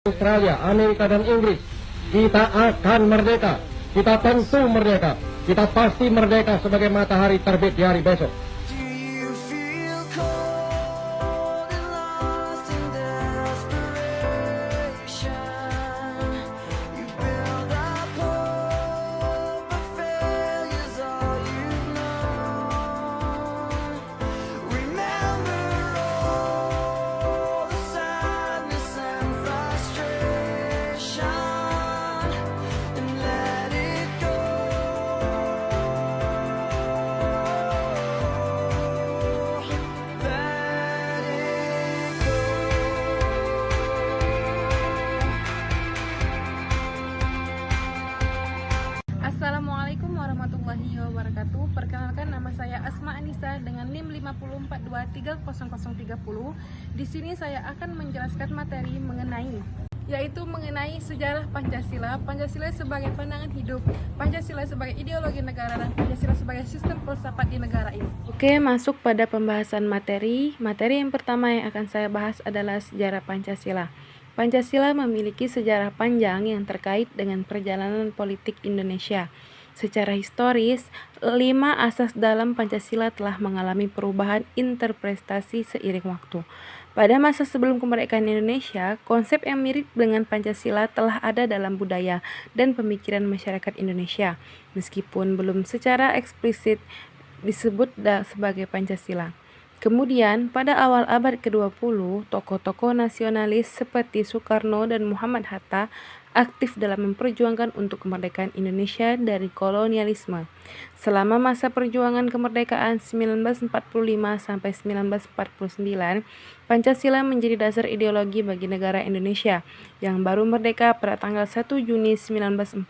Australia, Amerika, dan Inggris, kita akan merdeka. Kita tentu merdeka. Kita pasti merdeka sebagai matahari terbit di hari besok. Assalamualaikum warahmatullahi wabarakatuh. Perkenalkan, nama saya Asma Anissa dengan NIM 544230030. Di sini saya akan menjelaskan materi mengenai sejarah Pancasila, Pancasila sebagai pandangan hidup, Pancasila sebagai ideologi negara, dan Pancasila sebagai sistem filsafat di negara ini. Oke, masuk pada pembahasan materi. Materi yang pertama yang akan saya bahas adalah sejarah Pancasila. Pancasila memiliki sejarah panjang yang terkait dengan perjalanan politik Indonesia. Secara historis, 5 asas dalam Pancasila telah mengalami perubahan interpretasi seiring waktu. Pada masa sebelum kemerdekaan Indonesia, konsep yang mirip dengan Pancasila telah ada dalam budaya dan pemikiran masyarakat Indonesia, meskipun belum secara eksplisit disebut sebagai Pancasila. Kemudian, pada awal abad ke-20, tokoh-tokoh nasionalis seperti Soekarno dan Muhammad Hatta aktif dalam memperjuangkan untuk kemerdekaan Indonesia dari kolonialisme. Selama masa perjuangan kemerdekaan 1945 sampai 1949, Pancasila menjadi dasar ideologi bagi negara Indonesia yang baru merdeka pada tanggal 1 Juni 1945.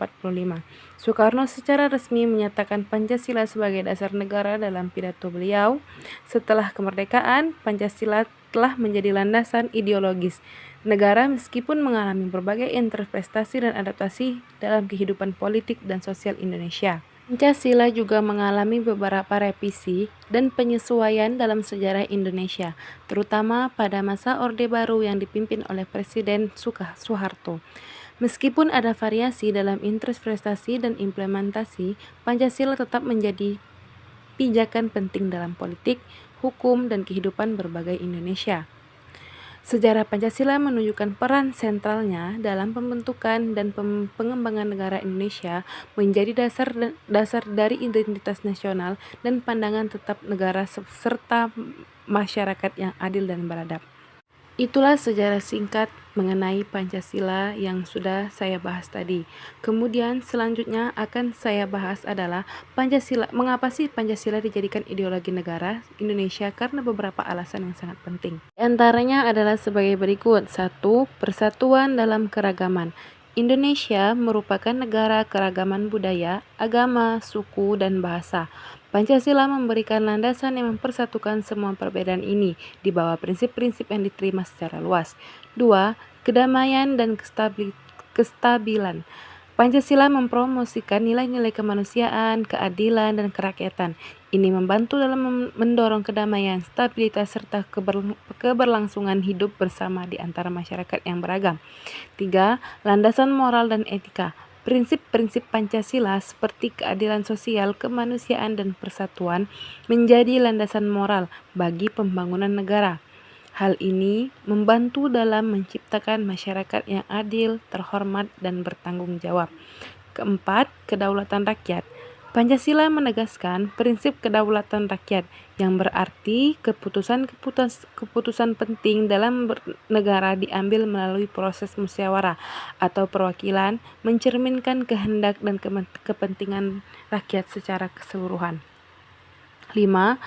Soekarno secara resmi menyatakan Pancasila sebagai dasar negara dalam pidato beliau. Setelah kemerdekaan, Pancasila telah menjadi landasan ideologis negara meskipun mengalami berbagai interpretasi dan adaptasi dalam kehidupan politik dan sosial Indonesia. Pancasila juga mengalami beberapa revisi dan penyesuaian dalam sejarah Indonesia, terutama pada masa Orde Baru yang dipimpin oleh Presiden Soeharto. Meskipun ada variasi dalam interpretasi dan implementasi, Pancasila tetap menjadi pijakan penting dalam politik, hukum, dan kehidupan berbagai Indonesia. Sejarah Pancasila menunjukkan peran sentralnya dalam pembentukan dan pengembangan negara Indonesia menjadi dasar dari identitas nasional dan pandangan tetap negara serta masyarakat yang adil dan beradab. Itulah sejarah singkat mengenai Pancasila yang sudah saya bahas tadi. Kemudian selanjutnya akan saya bahas adalah Pancasila. Mengapa sih Pancasila dijadikan ideologi negara Indonesia? Karena beberapa alasan yang sangat penting. Di antaranya adalah sebagai berikut. 1. Persatuan dalam keragaman. Indonesia merupakan negara keragaman budaya, agama, suku, dan bahasa. Pancasila memberikan landasan yang mempersatukan semua perbedaan ini di bawah prinsip-prinsip yang diterima secara luas. 2. Kedamaian dan kestabilan. Pancasila mempromosikan nilai-nilai kemanusiaan, keadilan, dan kerakyatan. Ini membantu dalam mendorong kedamaian, stabilitas, serta keberlangsungan hidup bersama di antara masyarakat yang beragam. 3. Landasan moral dan etika. Prinsip-prinsip Pancasila seperti keadilan sosial, kemanusiaan, dan persatuan menjadi landasan moral bagi pembangunan negara. Hal ini membantu dalam menciptakan masyarakat yang adil, terhormat, dan bertanggung jawab. 4. Kedaulatan rakyat. Pancasila menegaskan prinsip kedaulatan rakyat yang berarti keputusan penting dalam negara diambil melalui proses musyawarah atau perwakilan, mencerminkan kehendak dan kepentingan rakyat secara keseluruhan. 5.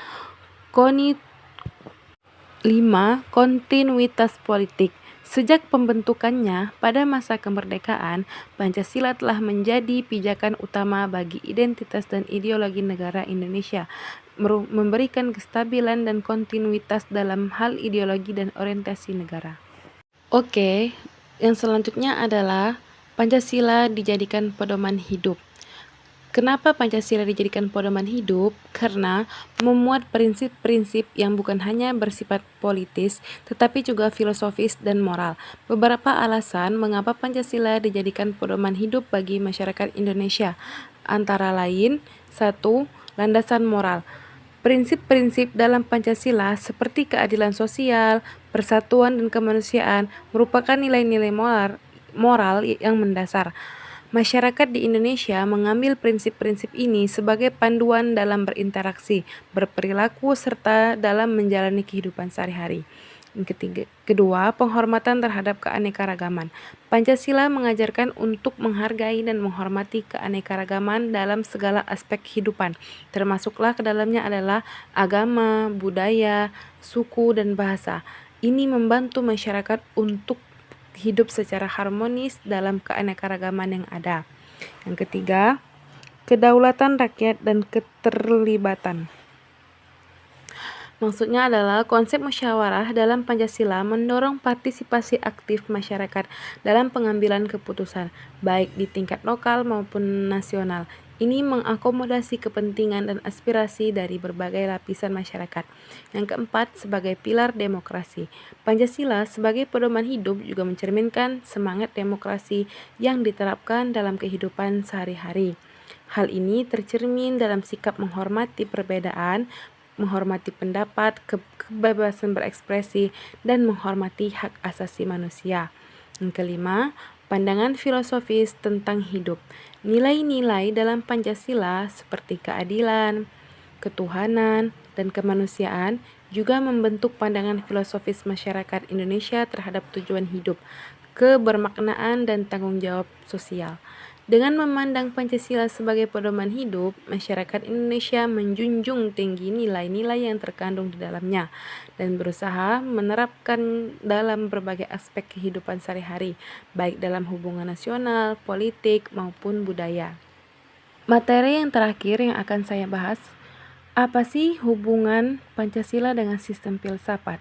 Kontinuitas politik. Sejak pembentukannya pada masa kemerdekaan, Pancasila telah menjadi pijakan utama bagi identitas dan ideologi negara Indonesia, memberikan kestabilan dan kontinuitas dalam hal ideologi dan orientasi negara. Oke, yang selanjutnya adalah Pancasila dijadikan pedoman hidup. Kenapa Pancasila dijadikan pedoman hidup? Karena memuat prinsip-prinsip yang bukan hanya bersifat politis, tetapi juga filosofis dan moral. Beberapa alasan mengapa Pancasila dijadikan pedoman hidup bagi masyarakat Indonesia. Antara lain, 1. Landasan moral. Prinsip-prinsip dalam Pancasila seperti keadilan sosial, persatuan dan kemanusiaan merupakan nilai-nilai moral yang mendasar. Masyarakat di Indonesia mengambil prinsip-prinsip ini sebagai panduan dalam berinteraksi, berperilaku, serta dalam menjalani kehidupan sehari-hari. Kedua, penghormatan terhadap keanekaragaman. Pancasila mengajarkan untuk menghargai dan menghormati keanekaragaman dalam segala aspek kehidupan, termasuklah ke dalamnya adalah agama, budaya, suku, dan bahasa. Ini membantu masyarakat untuk hidup secara harmonis dalam keanekaragaman yang ada. Yang ketiga, kedaulatan rakyat dan keterlibatan. Maksudnya adalah konsep musyawarah dalam Pancasila mendorong partisipasi aktif masyarakat dalam pengambilan keputusan, baik di tingkat lokal maupun nasional. Ini mengakomodasi kepentingan dan aspirasi dari berbagai lapisan masyarakat. Yang keempat, sebagai pilar demokrasi. Pancasila sebagai pedoman hidup juga mencerminkan semangat demokrasi yang diterapkan dalam kehidupan sehari-hari. Hal ini tercermin dalam sikap menghormati perbedaan, menghormati pendapat, kebebasan berekspresi, dan menghormati hak asasi manusia. Yang kelima, pandangan filosofis tentang hidup. Nilai-nilai dalam Pancasila seperti keadilan, ketuhanan, dan kemanusiaan juga membentuk pandangan filosofis masyarakat Indonesia terhadap tujuan hidup, kebermaknaan, dan tanggung jawab sosial. Dengan memandang Pancasila sebagai pedoman hidup, masyarakat Indonesia menjunjung tinggi nilai-nilai yang terkandung di dalamnya dan berusaha menerapkan dalam berbagai aspek kehidupan sehari-hari, baik dalam hubungan nasional, politik, maupun budaya. Materi yang terakhir yang akan saya bahas, apa sih hubungan Pancasila dengan sistem filsafat?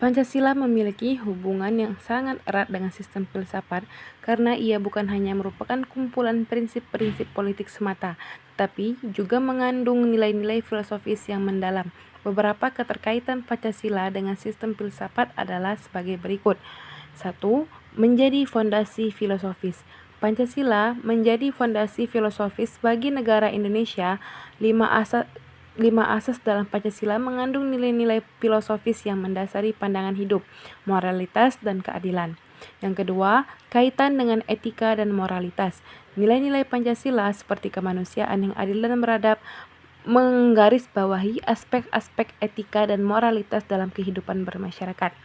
Pancasila memiliki hubungan yang sangat erat dengan sistem filsafat karena ia bukan hanya merupakan kumpulan prinsip-prinsip politik semata, tetapi juga mengandung nilai-nilai filosofis yang mendalam. Beberapa keterkaitan Pancasila dengan sistem filsafat adalah sebagai berikut. 1. Menjadi fondasi filosofis. Pancasila menjadi fondasi filosofis bagi negara Indonesia. 5 asas dalam Pancasila mengandung nilai-nilai filosofis yang mendasari pandangan hidup, moralitas, dan keadilan. Yang kedua, kaitan dengan etika dan moralitas. Nilai-nilai Pancasila seperti kemanusiaan yang adil dan beradab menggarisbawahi aspek-aspek etika dan moralitas dalam kehidupan bermasyarakat.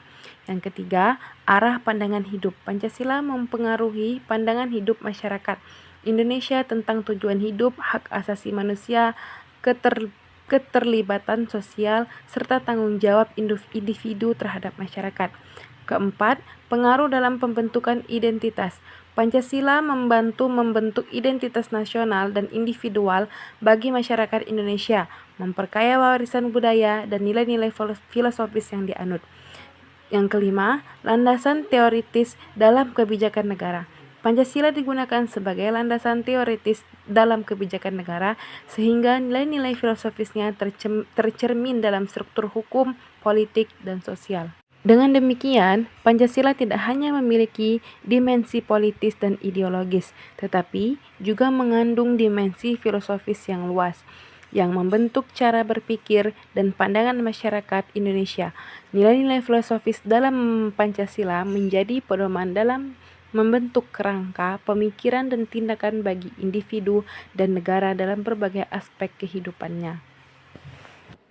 Yang ketiga, arah pandangan hidup. Pancasila mempengaruhi pandangan hidup masyarakat Indonesia tentang tujuan hidup, hak asasi manusia, keterlibatan sosial, serta tanggung jawab individu terhadap masyarakat. Keempat, pengaruh dalam pembentukan identitas. Pancasila membantu membentuk identitas nasional dan individual bagi masyarakat Indonesia, memperkaya warisan budaya dan nilai-nilai filosofis yang dianut. Yang kelima, landasan teoritis dalam kebijakan negara. Pancasila digunakan sebagai landasan teoritis dalam kebijakan negara sehingga nilai-nilai filosofisnya tercermin dalam struktur hukum, politik, dan sosial. Dengan demikian, Pancasila tidak hanya memiliki dimensi politis dan ideologis, tetapi juga mengandung dimensi filosofis yang luas, yang membentuk cara berpikir dan pandangan masyarakat Indonesia. Nilai-nilai filosofis dalam Pancasila menjadi pedoman dalam membentuk kerangka pemikiran dan tindakan bagi individu dan negara dalam berbagai aspek kehidupannya.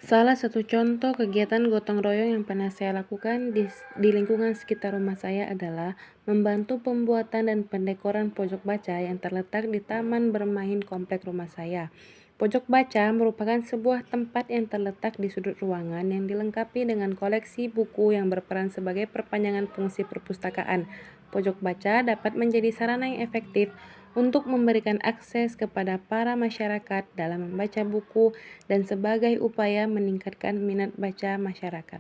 Salah satu contoh kegiatan gotong royong yang pernah saya lakukan di lingkungan sekitar rumah saya adalah membantu pembuatan dan pendekoran pojok baca yang terletak di taman bermain komplek rumah saya. Pojok baca merupakan sebuah tempat yang terletak di sudut ruangan yang dilengkapi dengan koleksi buku yang berperan sebagai perpanjangan fungsi perpustakaan. Pojok baca dapat menjadi sarana yang efektif untuk memberikan akses kepada para masyarakat dalam membaca buku dan sebagai upaya meningkatkan minat baca masyarakat.